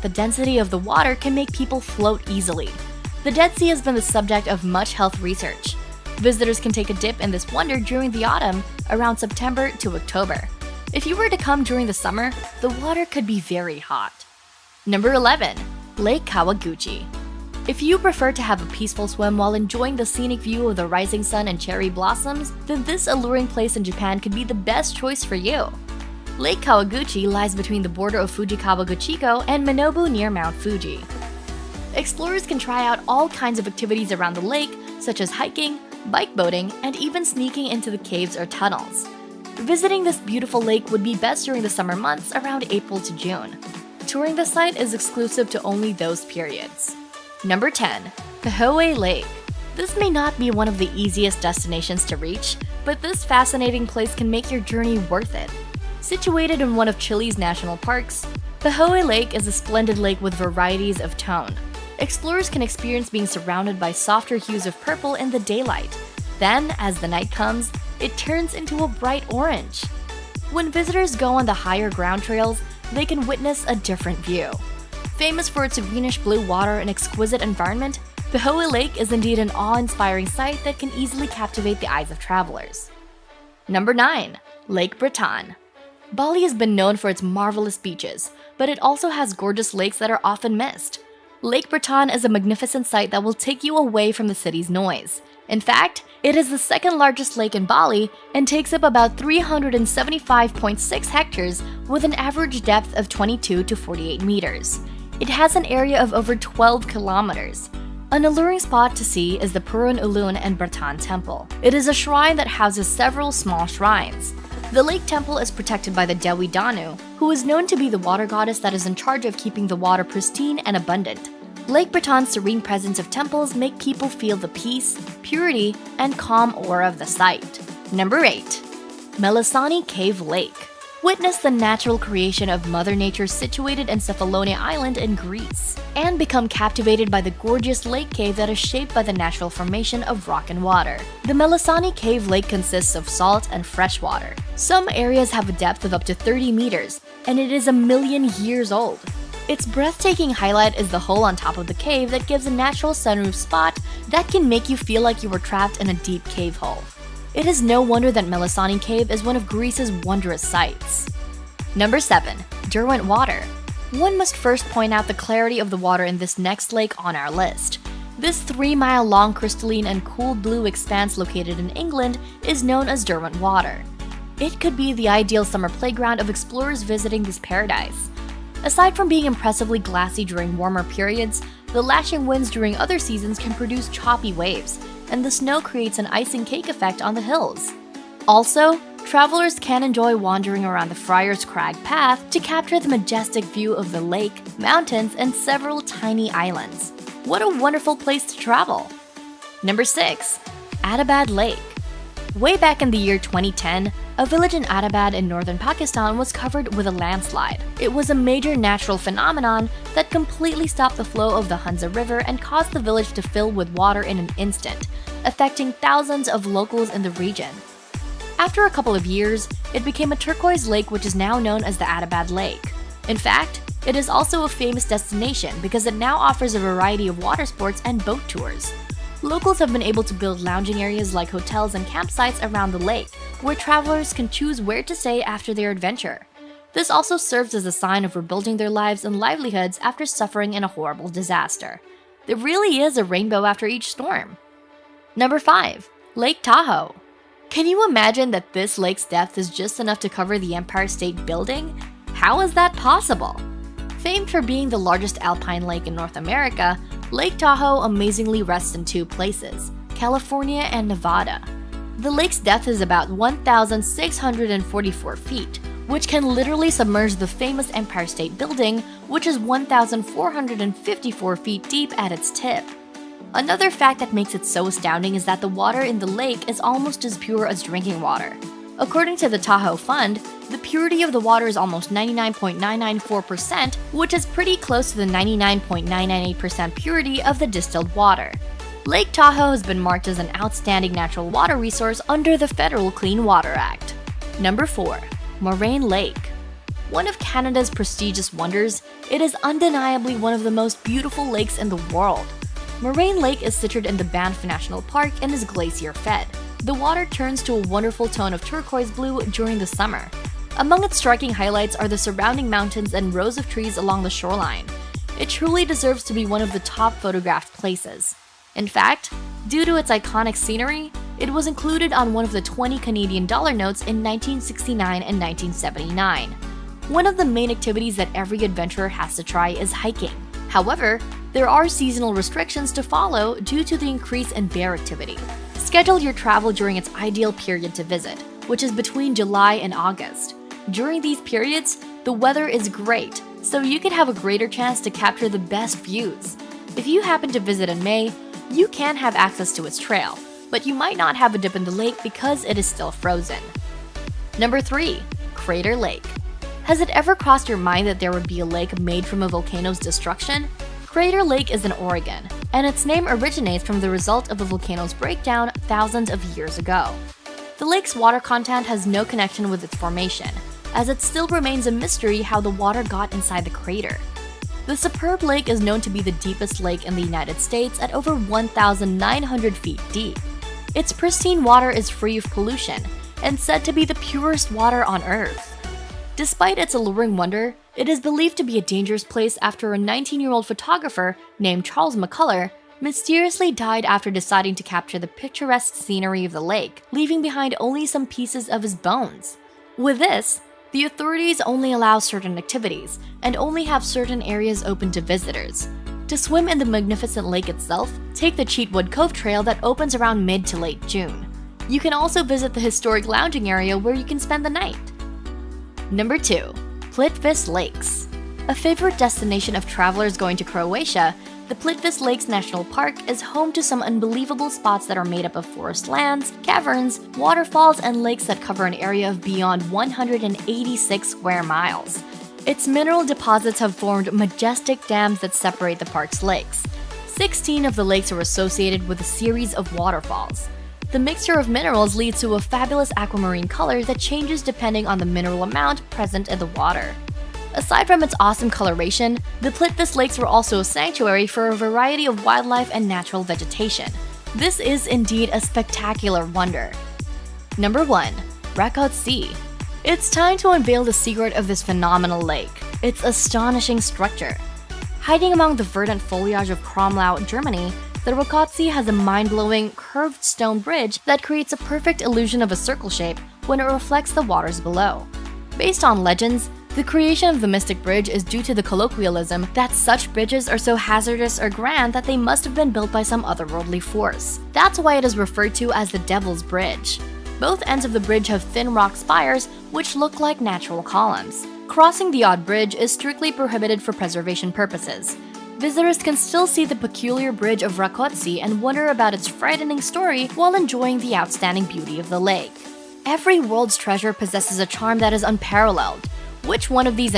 The density of the water can make people float easily. The Dead Sea has been the subject of much health research. Visitors can take a dip in this wonder during the autumn, around September to October. If you were to come during the summer, the water could be very hot. Number 11. Lake Kawaguchi. If you prefer to have a peaceful swim while enjoying the scenic view of the rising sun and cherry blossoms, then this alluring place in Japan could be the best choice for you. Lake Kawaguchi lies between the border of Fujikawa Guchiko and Minobu near Mount Fuji. Explorers can try out all kinds of activities around the lake, such as hiking, bike boating, and even sneaking into the caves or tunnels. Visiting this beautiful lake would be best during the summer months around April to June. Touring the site is exclusive to only those periods. Number 10. Pahoe Lake. This may not be one of the easiest destinations to reach, but this fascinating place can make your journey worth it. Situated in one of Chile's national parks, Pahoe Lake is a splendid lake with varieties of tone. Explorers can experience being surrounded by softer hues of purple in the daylight. Then, as the night comes, it turns into a bright orange. When visitors go on the higher ground trails, they can witness a different view. Famous for its greenish blue water and exquisite environment, Pahoe Lake is indeed an awe-inspiring sight that can easily captivate the eyes of travelers. Number 9. Lake Breton. Bali has been known for its marvelous beaches, but it also has gorgeous lakes that are often missed. Lake Breton is a magnificent sight that will take you away from the city's noise. In fact, it is the second largest lake in Bali and takes up about 375.6 hectares with an average depth of 22 to 48 meters. It has an area of over 12 kilometers. An alluring spot to see is the Purun Ulun and Breton Temple. It is a shrine that houses several small shrines. The lake temple is protected by the Dewi Danu, who is known to be the water goddess that is in charge of keeping the water pristine and abundant. Lake Breton's serene presence of temples make people feel the peace, purity, and calm aura of the site. Number 8. Melisani Cave Lake. Witness the natural creation of Mother Nature situated in Cephalonia Island in Greece, and become captivated by the gorgeous lake cave that is shaped by the natural formation of rock and water. The Melisani Cave Lake consists of salt and fresh water. Some areas have a depth of up to 30 meters, and it is 1,000,000 years old. Its breathtaking highlight is the hole on top of the cave that gives a natural sunroof spot that can make you feel like you were trapped in a deep cave hole. It is no wonder that Melisani Cave is one of Greece's wondrous sights. Number 7. Derwent Water. One must first point out the clarity of the water in this next lake on our list. This 3-mile-long crystalline and cool blue expanse located in England is known as Derwent Water. It could be the ideal summer playground of explorers visiting this paradise. Aside from being impressively glassy during warmer periods, the lashing winds during other seasons can produce choppy waves, and the snow creates an icing cake effect on the hills. Also, travelers can enjoy wandering around the Friar's Crag Path to capture the majestic view of the lake, mountains, and several tiny islands. What a wonderful place to travel! Number 6. Adabad Lake. Way back in the year 2010, a village in Adabad in northern Pakistan was covered with a landslide. It was a major natural phenomenon that completely stopped the flow of the Hunza River and caused the village to fill with water in an instant, affecting thousands of locals in the region. After a couple of years, it became a turquoise lake which is now known as the Adabad Lake. In fact, it is also a famous destination because it now offers a variety of water sports and boat tours. Locals have been able to build lounging areas like hotels and campsites around the lake, where travelers can choose where to stay after their adventure. This also serves as a sign of rebuilding their lives and livelihoods after suffering in a horrible disaster. There really is a rainbow after each storm. Number 5. Lake Tahoe. Can you imagine that this lake's depth is just enough to cover the Empire State Building? How is that possible? Famed for being the largest alpine lake in North America, Lake Tahoe amazingly rests in two places, California and Nevada. The lake's depth is about 1,644 feet, which can literally submerge the famous Empire State Building, which is 1,454 feet deep at its tip. Another fact that makes it so astounding is that the water in the lake is almost as pure as drinking water. According to the Tahoe Fund, the purity of the water is almost 99.994%, which is pretty close to the 99.998% purity of the distilled water. Lake Tahoe has been marked as an outstanding natural water resource under the Federal Clean Water Act. Number 4. Moraine Lake. One of Canada's prestigious wonders, it is undeniably one of the most beautiful lakes in the world. Moraine Lake is situated in the Banff National Park and is glacier-fed. The water turns to a wonderful tone of turquoise blue during the summer. Among its striking highlights are the surrounding mountains and rows of trees along the shoreline. It truly deserves to be one of the top photographed places. In fact, due to its iconic scenery, it was included on one of the 20 Canadian dollar notes in 1969 and 1979. One of the main activities that every adventurer has to try is hiking. However, there are seasonal restrictions to follow due to the increase in bear activity. Schedule your travel during its ideal period to visit, which is between July and August. During these periods, the weather is great, so you could have a greater chance to capture the best views. If you happen to visit in May, you can have access to its trail, but you might not have a dip in the lake because it is still frozen. Number 3. Crater Lake. Has it ever crossed your mind that there would be a lake made from a volcano's destruction? Crater Lake is in Oregon, and its name originates from the result of a volcano's breakdown thousands of years ago. The lake's water content has no connection with its formation, as it still remains a mystery how the water got inside the crater. The superb lake is known to be the deepest lake in the United States at over 1,900 feet deep. Its pristine water is free of pollution and said to be the purest water on Earth. Despite its alluring wonder, it is believed to be a dangerous place after a 19-year-old photographer named Charles McCullough mysteriously died after deciding to capture the picturesque scenery of the lake, leaving behind only some pieces of his bones. With this, the authorities only allow certain activities and only have certain areas open to visitors. To swim in the magnificent lake itself, take the Cheatwood Cove Trail that opens around mid to late June. You can also visit the historic lounging area where you can spend the night. Number 2. Plitvice Lakes. A favorite destination of travelers going to Croatia, the Plitvice Lakes National Park is home to some unbelievable spots that are made up of forest lands, caverns, waterfalls, and lakes that cover an area of beyond 186 square miles. Its mineral deposits have formed majestic dams that separate the park's lakes. 16 of the lakes are associated with a series of waterfalls. The mixture of minerals leads to a fabulous aquamarine color that changes depending on the mineral amount present in the water. Aside from its awesome coloration, the Plitvice Lakes were also a sanctuary for a variety of wildlife and natural vegetation. This is indeed a spectacular wonder. Number 1. Rakotsi. It's time to unveil the secret of this phenomenal lake, its astonishing structure. Hiding among the verdant foliage of Kromlau, Germany, the Rakotsi has a mind-blowing, curved stone bridge that creates a perfect illusion of a circle shape when it reflects the waters below. Based on legends, the creation of the Mystic Bridge is due to the colloquialism that such bridges are so hazardous or grand that they must have been built by some otherworldly force. That's why it is referred to as the Devil's Bridge. Both ends of the bridge have thin rock spires which look like natural columns. Crossing the odd bridge is strictly prohibited for preservation purposes. Visitors can still see the peculiar bridge of Rakotsi and wonder about its frightening story while enjoying the outstanding beauty of the lake. Every world's treasure possesses a charm that is unparalleled. Which one of these